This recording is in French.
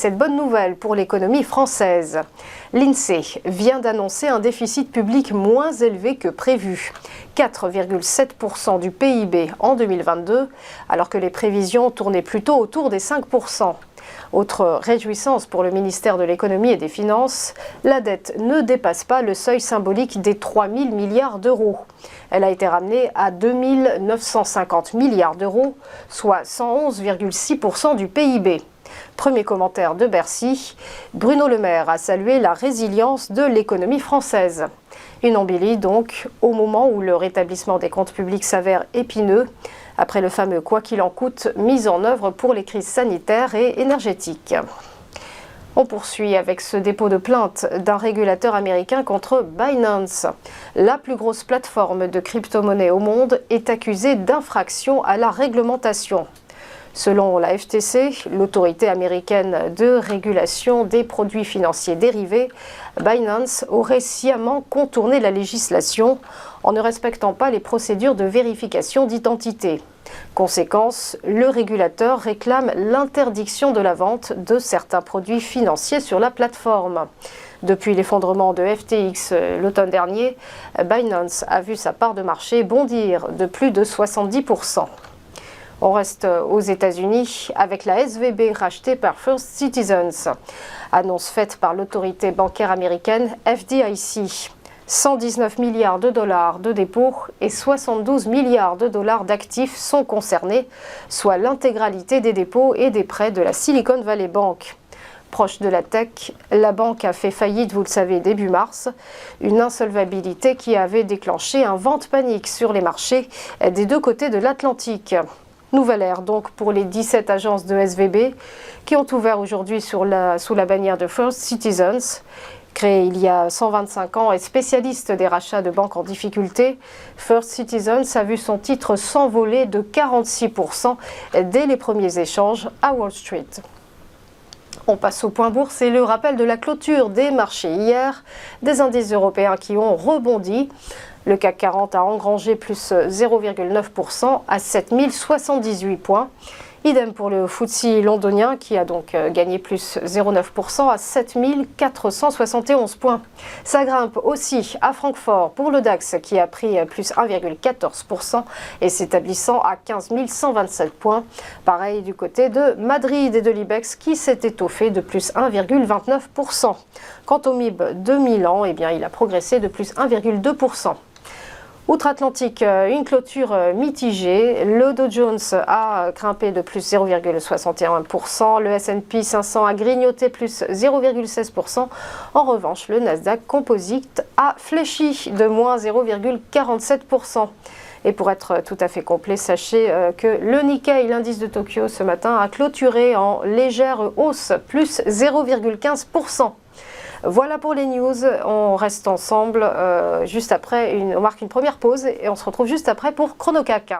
cette bonne nouvelle pour l'économie française. L'INSEE vient d'annoncer un déficit public moins élevé que prévu, 4,7% du PIB en 2022, alors que les prévisions tournaient plutôt autour des 5%. Autre réjouissance pour le ministère de l'économie et des finances, la dette ne dépasse pas le seuil symbolique des 3 000 milliards d'euros. Elle a été ramenée à 2 950 milliards d'euros, soit 111,6% du PIB. Premier commentaire de Bercy, Bruno Le Maire a salué la résilience de l'économie française. Une embellie donc, au moment où le rétablissement des comptes publics s'avère épineux, après le fameux « quoi qu'il en coûte » mis en œuvre pour les crises sanitaires et énergétiques. On poursuit avec ce dépôt de plainte d'un régulateur américain contre Binance. La plus grosse plateforme de crypto-monnaie au monde est accusée d'infraction à la réglementation. Selon la FTC, l'autorité américaine de régulation des produits financiers dérivés, Binance aurait sciemment contourné la législation en ne respectant pas les procédures de vérification d'identité. Conséquence, le régulateur réclame l'interdiction de la vente de certains produits financiers sur la plateforme. Depuis l'effondrement de FTX l'automne dernier, Binance a vu sa part de marché bondir de plus de 70%. On reste aux États-Unis avec la SVB rachetée par First Citizens. Annonce faite par l'autorité bancaire américaine FDIC. 119 milliards de dollars de dépôts et 72 milliards de dollars d'actifs sont concernés, soit l'intégralité des dépôts et des prêts de la Silicon Valley Bank. Proche de la tech, la banque a fait faillite, vous le savez, début mars, une insolvabilité qui avait déclenché un vent de panique sur les marchés des deux côtés de l'Atlantique. Nouvelle ère donc pour les 17 agences de SVB qui ont ouvert aujourd'hui sous la bannière de First Citizens. Créée il y a 125 ans et spécialiste des rachats de banques en difficulté, First Citizens a vu son titre s'envoler de 46% dès les premiers échanges à Wall Street. On passe au point bourse et le rappel de la clôture des marchés hier, des indices européens qui ont rebondi. Le CAC 40 a engrangé plus 0,9% à 7078 points. Idem pour le FTSE londonien qui a donc gagné plus 0,9% à 7471 points. Ça grimpe aussi à Francfort pour le DAX qui a pris plus 1,14% et s'établissant à 15 127 points. Pareil du côté de Madrid et de l'IBEX qui s'est étoffé de plus 1,29%. Quant au MIB de Milan, eh bien, il a progressé de plus 1,2%. Outre-Atlantique, une clôture mitigée. Le Dow Jones a grimpé de plus 0,61%. Le S&P 500 a grignoté plus 0,16%. En revanche, le Nasdaq Composite a fléchi de moins 0,47%. Et pour être tout à fait complet, sachez que le Nikkei, l'indice de Tokyo, ce matin, a clôturé en légère hausse, plus 0,15%. Voilà pour les news, on reste ensemble juste après, on marque une première pause et on se retrouve juste après pour ChronoCAC.